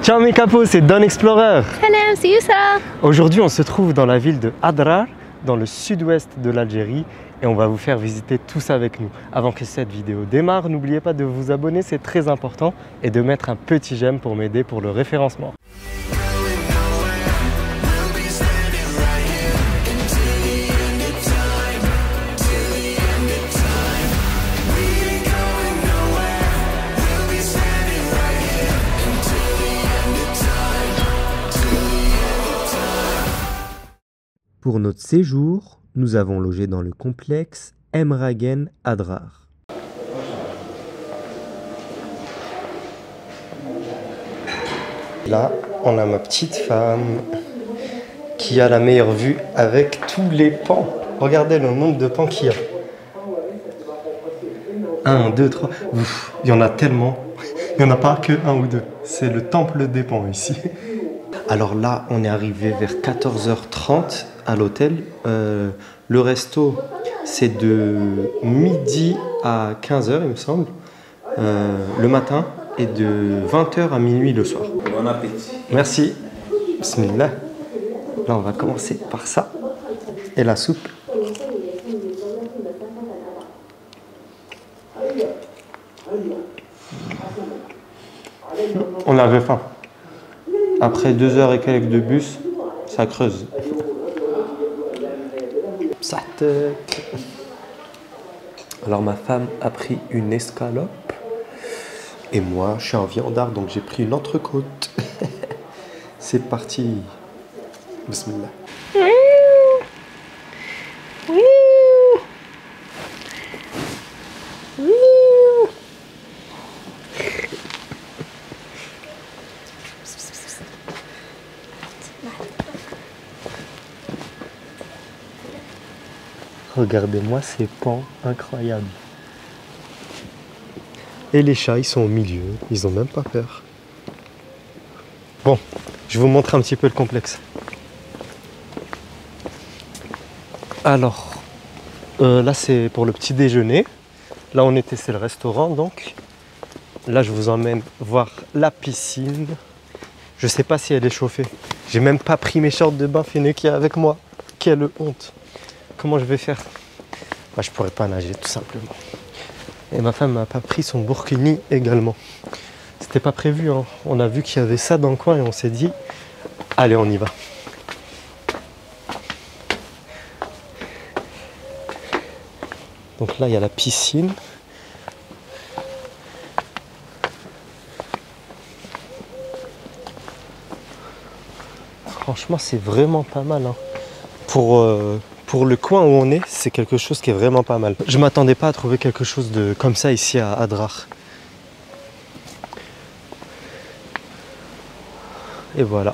Ciao mes capos, c'est Don Explorer. Hello, c'est Youssra. Aujourd'hui, on se trouve dans la ville de Adrar, dans le sud-ouest de l'Algérie, et on va vous faire visiter tout ça avec nous. Avant que cette vidéo démarre, n'oubliez pas de vous abonner, c'est très important, et de mettre un petit j'aime pour m'aider pour le référencement. Pour notre séjour, nous avons logé dans le complexe Emragen Adrar. Là, on a ma petite femme qui a la meilleure vue avec tous les pans. Regardez le nombre de pans qu'il y a. 1, 2, 3. Ouf, il y en a tellement. Il n'y en a pas que un ou deux. C'est le temple des pans ici. Alors là, on est arrivé vers 14h30 à l'hôtel. Le resto, c'est de midi à 15h, il me semble, le matin, et de 20h à minuit le soir. Bon appétit. Merci. Bismillah. Là, on va commencer par ça. Et la soupe. On avait faim. Après 2 heures et quelques de bus, ça creuse. Sa tête. Alors ma femme a pris une escalope. Et moi, je suis en viandard, donc j'ai pris une entrecôte. C'est parti. Bismillah. Regardez-moi ces pans incroyables. Et les chats, ils sont au milieu, ils ont même pas peur. Bon, je vais vous montrer un petit peu le complexe. Alors, là c'est pour le petit déjeuner. Là on était, c'est le restaurant donc. Là je vous emmène voir la piscine. Je sais pas si elle est chauffée. J'ai même pas pris mes shorts de bain Feneki avec moi. Quelle honte. Comment je vais faire? Bah, je pourrais pas nager tout simplement. Et ma femme n'a pas pris son burkini également. C'était pas prévu, hein. On a vu qu'il y avait ça dans le coin et on s'est dit, allez on y va. Donc là il y a la piscine. Franchement c'est vraiment pas mal, hein. Pour le coin où on est, c'est quelque chose qui est vraiment pas mal. Je m'attendais pas à trouver quelque chose de comme ça ici à Adrar. Et voilà.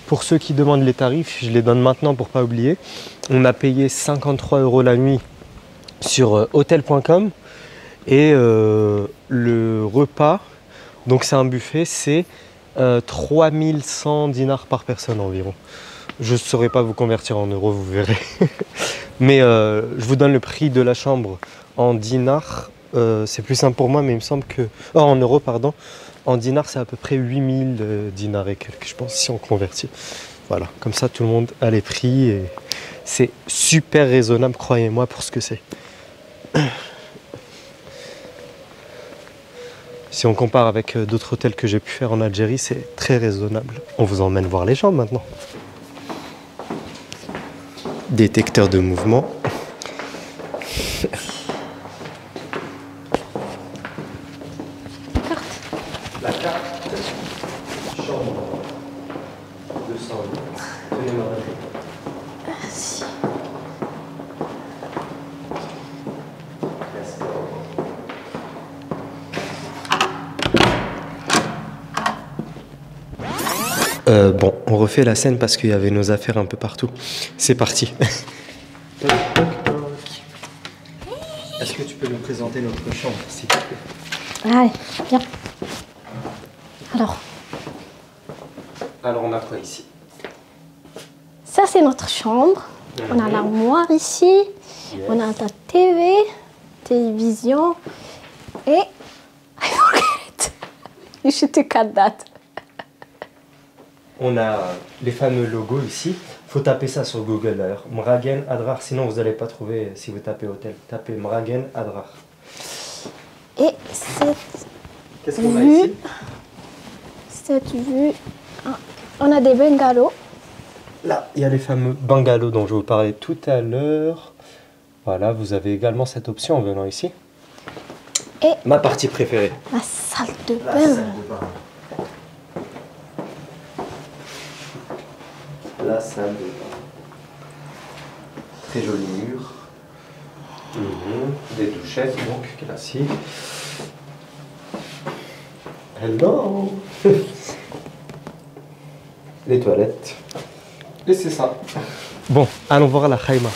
Pour ceux qui demandent les tarifs, je les donne maintenant pour pas oublier. On a payé 53 € la nuit sur hotel.com et le repas, donc c'est un buffet, c'est 3100 dinars par personne environ. Je ne saurais pas vous convertir en euros, vous verrez. Mais je vous donne le prix de la chambre en dinars. C'est plus simple pour moi, mais il me semble que... Oh, en euros, pardon. En dinars, c'est à peu près 8000 dinars et quelques, je pense, si on convertit. Voilà, comme ça, tout le monde a les prix. Et c'est super raisonnable, croyez-moi, pour ce que c'est. Si on compare avec d'autres hôtels que j'ai pu faire en Algérie, c'est très raisonnable. On vous emmène voir les gens maintenant. Détecteur de mouvement. La carte. Chambre 208. Tenez-moi. Merci. Bon, on refait la scène parce qu'il y avait nos affaires un peu partout. C'est parti. Est-ce que tu peux nous présenter notre chambre, s'il te plaît? Allez, viens. Alors, on a quoi ici? Ça, c'est notre chambre. On a l'armoire ici. Yes. On a la TV, télévision et... Je te cadate. On a les fameux logos ici. Faut taper ça sur Google d'ailleurs. Mragen Adrar, sinon vous n'allez pas trouver si vous tapez hôtel. Tapez Mragen Adrar. Et cette Qu'est-ce qu'on a vue, ici? cette vue, on a des bungalows. Là, il y a les fameux bungalows dont je vous parlais tout à l'heure. Voilà, vous avez également cette option en venant ici. Et ma partie préférée. la salle de La bain. salle de bain. La salle de bain. Très joli mur. Des douchettes, donc classiques. Hello. Les toilettes. Et c'est ça. Bon, allons voir la Khaïma.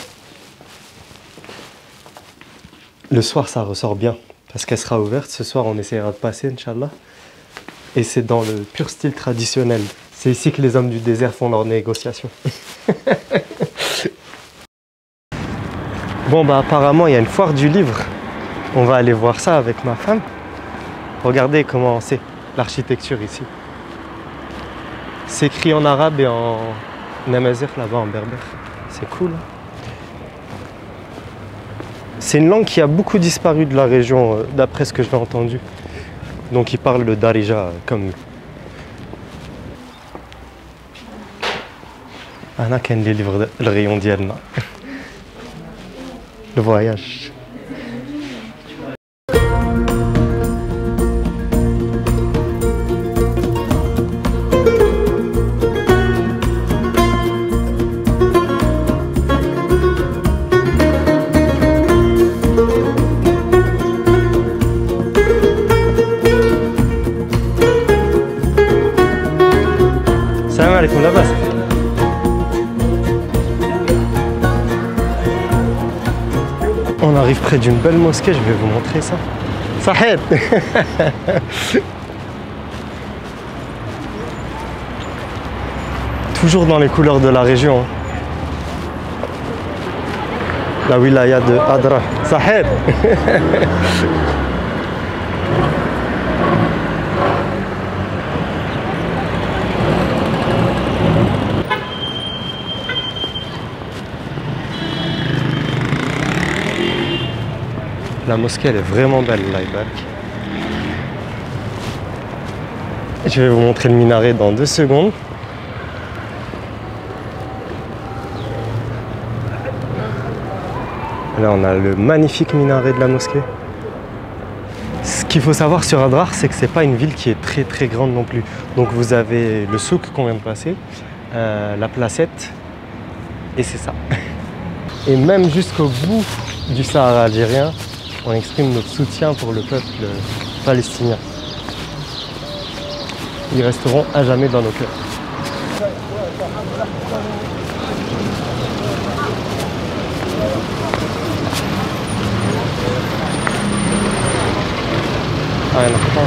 Le soir, ça ressort bien. Parce qu'elle sera ouverte. Ce soir, on essaiera de passer, Inch'Allah. Et c'est dans le pur style traditionnel. C'est ici que les hommes du désert font leurs négociations. Bon, bah apparemment, il y a une foire du livre. On va aller voir ça avec ma femme. Regardez comment c'est l'architecture ici. C'est écrit en arabe et en amazigh là-bas, en berbère. C'est cool. C'est une langue qui a beaucoup disparu de la région, d'après ce que j'ai entendu. Donc ils parlent le darija comme nous. Ana كاين les livres le rayon ديالنا. Le voyage. Salam alaikum, la base. On arrive près d'une belle mosquée, je vais vous montrer ça. Saheb. Toujours dans les couleurs de la région. La wilaya de Adrar. Saheb. La mosquée, elle est vraiment belle, là, je vais vous montrer le minaret dans 2 secondes. Là, on a le magnifique minaret de la mosquée. Ce qu'il faut savoir sur Adrar, c'est que c'est pas une ville qui est très très grande non plus. Donc vous avez le souk qu'on vient de passer, la placette, et c'est ça. Et même jusqu'au bout du Sahara algérien, on exprime notre soutien pour le peuple palestinien. Ils resteront à jamais dans nos cœurs. Ah, non.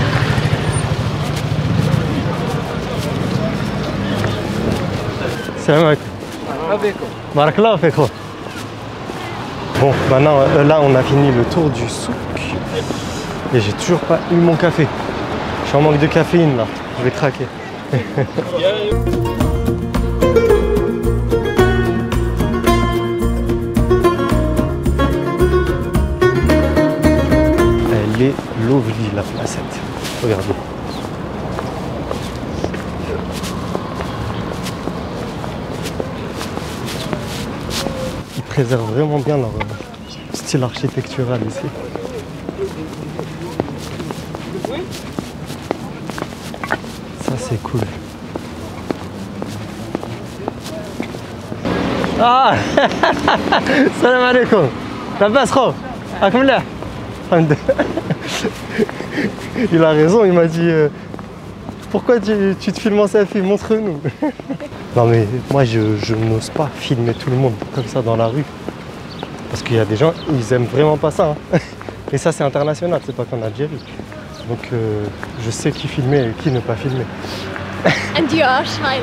Salam alaikum. Barakallahu fik. Bon, maintenant, là, on a fini le tour du souk. Et j'ai toujours pas eu mon café. Je suis en manque de caféine, là. Je vais craquer. Elle est lovely, la placette. Regardez. Ils préservent vraiment bien leur style architectural ici. Ça c'est cool. Ah salam alaikum. La base kho. Akamla. Il a raison, il m'a dit pourquoi tu te filmes en selfie, montre-nous. Non mais moi je n'ose pas filmer tout le monde comme ça dans la rue. Parce qu'il y a des gens, ils aiment vraiment pas ça. Hein. Et ça c'est international, c'est pas qu'en Algérie. Donc je sais qui filmer et qui ne pas filmer. And you are shy,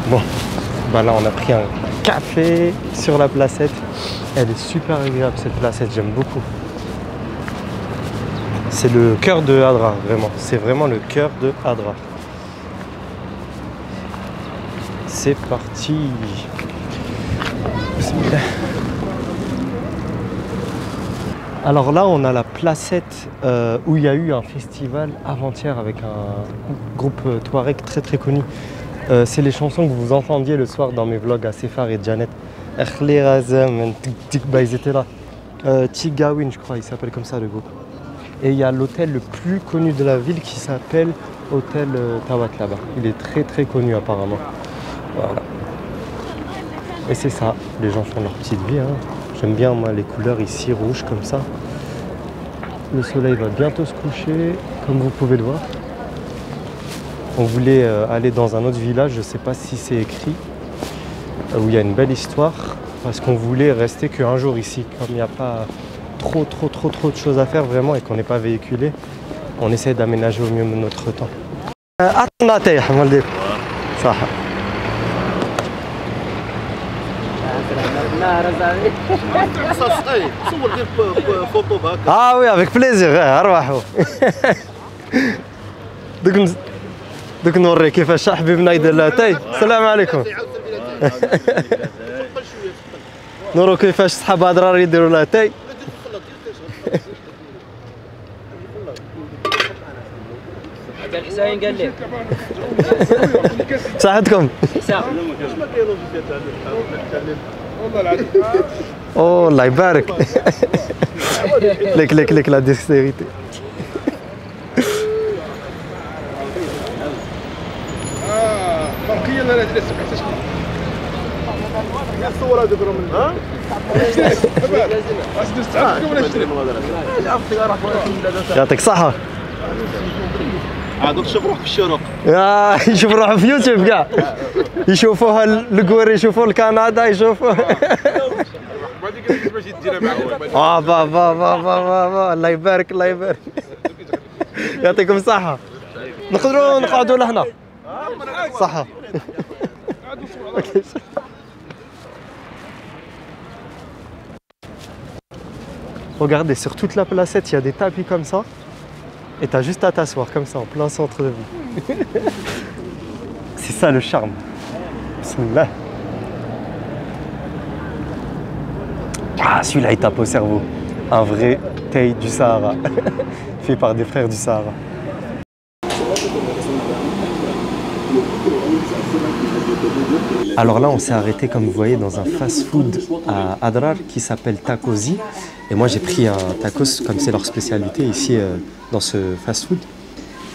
Bon, bah là on a pris un café sur la placette. Elle est super agréable cette placette, j'aime beaucoup. C'est le cœur de Adrar, vraiment. C'est vraiment le cœur de Adrar. C'est parti. Bismillah. Alors là, on a la placette où il y a eu un festival avant-hier avec un groupe Touareg très très connu. C'est les chansons que vous entendiez le soir dans mes vlogs à Sefar et Janet. Ils étaient là. Tigawin, je crois, il s'appelle comme ça le groupe. Et il y a l'hôtel le plus connu de la ville qui s'appelle Hôtel Tawat là-bas. Il est très très connu apparemment. Voilà. Et c'est ça, les gens font leur petite vie. Hein. J'aime bien moi les couleurs ici rouges comme ça. Le soleil va bientôt se coucher, comme vous pouvez le voir. On voulait aller dans un autre village, je ne sais pas si c'est écrit, où il y a une belle histoire, parce qu'on voulait rester qu'un jour ici, comme il n'y a pas trop de choses à faire vraiment et qu'on n'est pas véhiculé. On essaie d'aménager au mieux notre temps. Ah oui, avec plaisir. دوك نوري كيفاش حبيبنا يدير لاتاي. السلام عليكم. نورو كيفاش صحاب أدرار يديروا لاتاي. حسين قال لي صحتكم؟ اوه الله يبارك. ليك لا ديكستيريتي. برقيه لا جلس حتى شنو الصور هذوك راهم ها واش نستعملكم ولا نشري يعطيك الصحة. هذوك شوف روحك في الشروق يشوف روحه في يوتيوب كاع يشوفوها الكوير يشوفوا الكندا يشوفوا بعدين قلت باش تجينا معاهم با الله يبارك الله يبارك. يعطيكم الصحة. نقدروا نقعدوا لهنا صحة. Regardez, sur toute la placette, il y a des tapis comme ça. Et t'as juste à t'asseoir comme ça, en plein centre de ville. C'est ça le charme. Bismillah. Ah, celui-là, il tape au cerveau. Un vrai thé du Sahara. Fait par des frères du Sahara. Alors là, on s'est arrêté, comme vous voyez, dans un fast-food à Adrar qui s'appelle Takosi. Et moi, j'ai pris un tacos, comme c'est leur spécialité ici, dans ce fast-food.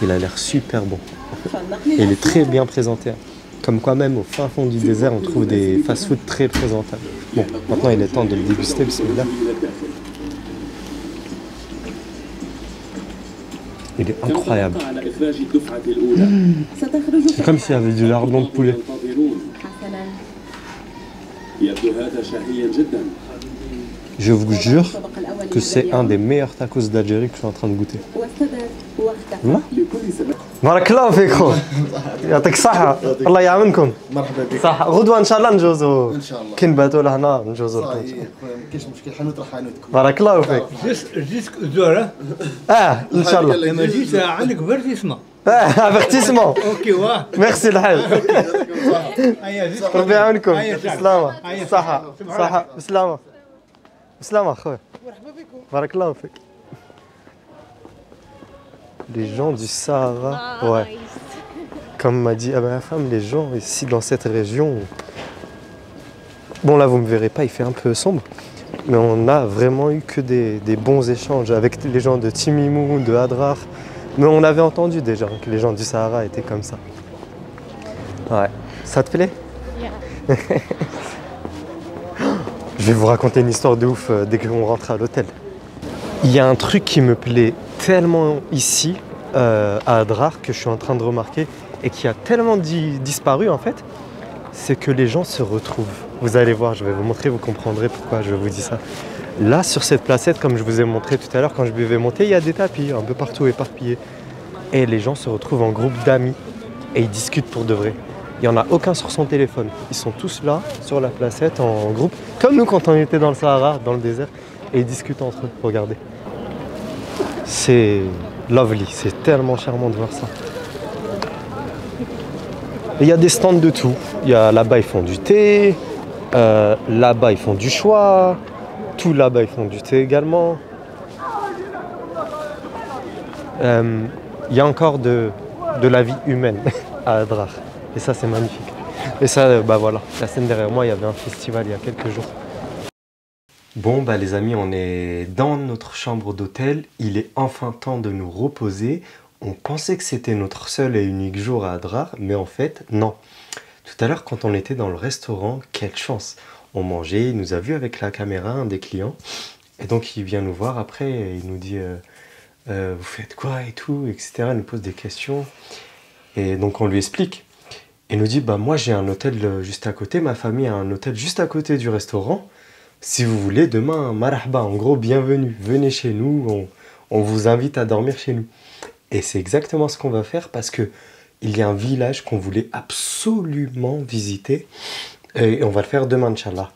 Il a l'air super bon. Et il est très bien présenté. Comme quoi même, au fin fond du désert, on trouve des fast-food très présentables. Bon, maintenant, il est temps de le déguster, bismillah. Il est incroyable. C'est comme s'il y avait du lardon de poulet. Je vous jure que c'est un des meilleurs tacos d'Algérie que je suis en train de goûter. بارك الله فيكم. يعطيك الصحة. الله يعاونكم. مرحبا بك. صح غدوة إن شاء الله نجوزو. ان شاء الله. كي نباتوا لهنا نجوزو. صحيح خويا ما كاينش مشكل حنوت راه حانوتكم. بارك الله فيك. جيت زور إن شاء الله. لما جيت عندك فيرتيسمون افيرتيسمون. اوكي واه ميرسي الحاج. هيا جيت ربي يعاونكم. هيا بسلامة. هيا صحة. صحة. بسلامة. بسلامة أخويا. مرحبا بكم. بارك الله فيك. Les gens du Sahara, ouais. Comme m'a dit ma femme, les gens ici dans cette région. Bon là vous me verrez pas, il fait un peu sombre, mais on a vraiment eu que des bons échanges avec les gens de Timimou, de Adrar. Mais on avait entendu déjà que les gens du Sahara étaient comme ça. Ouais. Ça te plaît? Yeah. Je vais vous raconter une histoire de ouf dès qu'on rentre à l'hôtel. Il y a un truc qui me plaît tellement ici, à Adrar, que je suis en train de remarquer et qui a tellement disparu en fait, c'est que les gens se retrouvent. Vous allez voir, je vais vous montrer, vous comprendrez pourquoi je vous dis ça. Là, sur cette placette, comme je vous ai montré tout à l'heure, quand je vais monter, il y a des tapis un peu partout éparpillés. Et les gens se retrouvent en groupe d'amis et ils discutent pour de vrai. Il n'y en a aucun sur son téléphone. Ils sont tous là, sur la placette, en groupe, comme nous quand on était dans le Sahara, dans le désert, et ils discutent entre eux. Regardez. C'est lovely, c'est tellement charmant de voir ça. Et il y a des stands de tout. Là-bas, ils font du thé. Là-bas, ils font du choix. Tout là-bas, ils font du thé également. Il y a encore de la vie humaine à Adrar. Et ça, c'est magnifique. Et ça, bah voilà, la scène derrière moi, il y avait un festival il y a quelques jours. Bon, bah les amis, on est dans notre chambre d'hôtel. Il est enfin temps de nous reposer. On pensait que c'était notre seul et unique jour à Adrar, mais en fait, non. Tout à l'heure, quand on était dans le restaurant, quelle chance! On mangeait, il nous a vu avec la caméra, un des clients. Et donc, il vient nous voir après et il nous dit vous faites quoi et tout, etc. Il nous pose des questions. Et donc, on lui explique. Il nous dit bah moi, j'ai un hôtel juste à côté. Ma famille a un hôtel juste à côté du restaurant. Si vous voulez, demain, marahba, en gros, bienvenue. Venez chez nous, on vous invite à dormir chez nous. Et c'est exactement ce qu'on va faire parce que il y a un village qu'on voulait absolument visiter. Et on va le faire demain, Inch'Allah.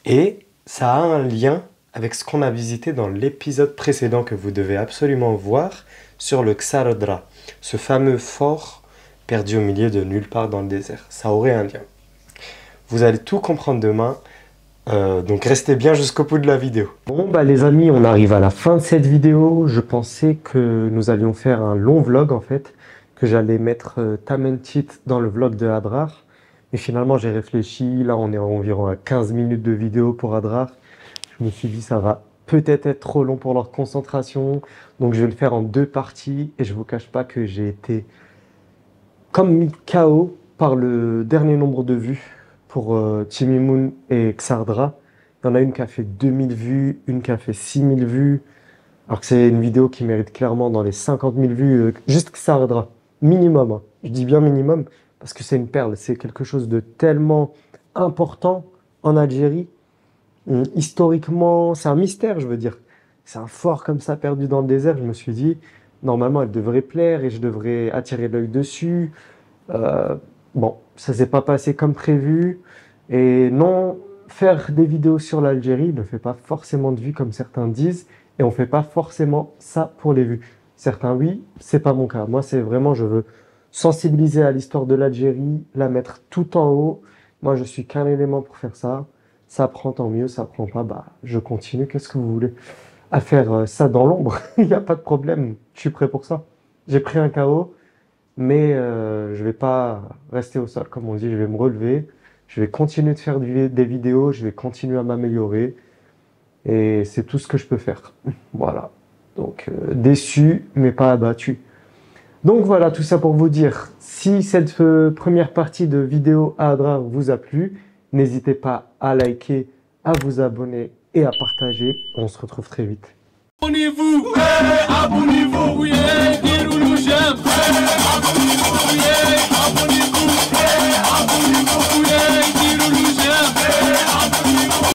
Et ça a un lien avec ce qu'on a visité dans l'épisode précédent que vous devez absolument voir sur le Ksardra, ce fameux fort perdu au milieu de nulle part dans le désert. Ça aurait un lien. Vous allez tout comprendre demain. Donc restez bien jusqu'au bout de la vidéo. Bon bah les amis, on arrive à la fin de cette vidéo. Je pensais que nous allions faire un long vlog en fait, que j'allais mettre Tamentit dans le vlog de Adrar. Mais finalement j'ai réfléchi, là on est environ à 15 minutes de vidéo pour Adrar. Je me suis dit ça va peut-être être trop long pour leur concentration. Donc je vais le faire en 2 parties et je vous cache pas que j'ai été comme mis KO par le dernier nombre de vues. Pour Timimoun et Ksardra, il y en a une qui a fait 2000 vues, une qui a fait 6000 vues, alors que c'est une vidéo qui mérite clairement dans les 50 000 vues, juste Ksardra, minimum, hein. Je dis bien minimum, parce que c'est une perle, c'est quelque chose de tellement important en Algérie, historiquement, c'est un mystère, je veux dire, c'est un fort comme ça perdu dans le désert, je me suis dit, normalement elle devrait plaire et je devrais attirer l'œil dessus, bon, ça s'est pas passé comme prévu. Et non, faire des vidéos sur l'Algérie ne fait pas forcément de vues comme certains disent. Et on fait pas forcément ça pour les vues. Certains oui, c'est pas mon cas. Moi, c'est vraiment, je veux sensibiliser à l'histoire de l'Algérie, la mettre tout en haut. Moi, je suis qu'un élément pour faire ça. Ça prend, tant mieux. Ça prend pas, bah, je continue. Qu'est-ce que vous voulez? À faire ça dans l'ombre, il n'y a pas de problème. Je suis prêt pour ça. J'ai pris un KO. Mais je ne vais pas rester au sol, comme on dit, je vais me relever, je vais continuer de faire des vidéos, je vais continuer à m'améliorer, et c'est tout ce que je peux faire. Voilà, donc déçu, mais pas abattu. Donc voilà, tout ça pour vous dire, si cette première partie de vidéo à Adrar vous a plu, n'hésitez pas à liker, à vous abonner et à partager. On se retrouve très vite. Abonnez-vous, abonnez-vous, oui, dirou le j'aime.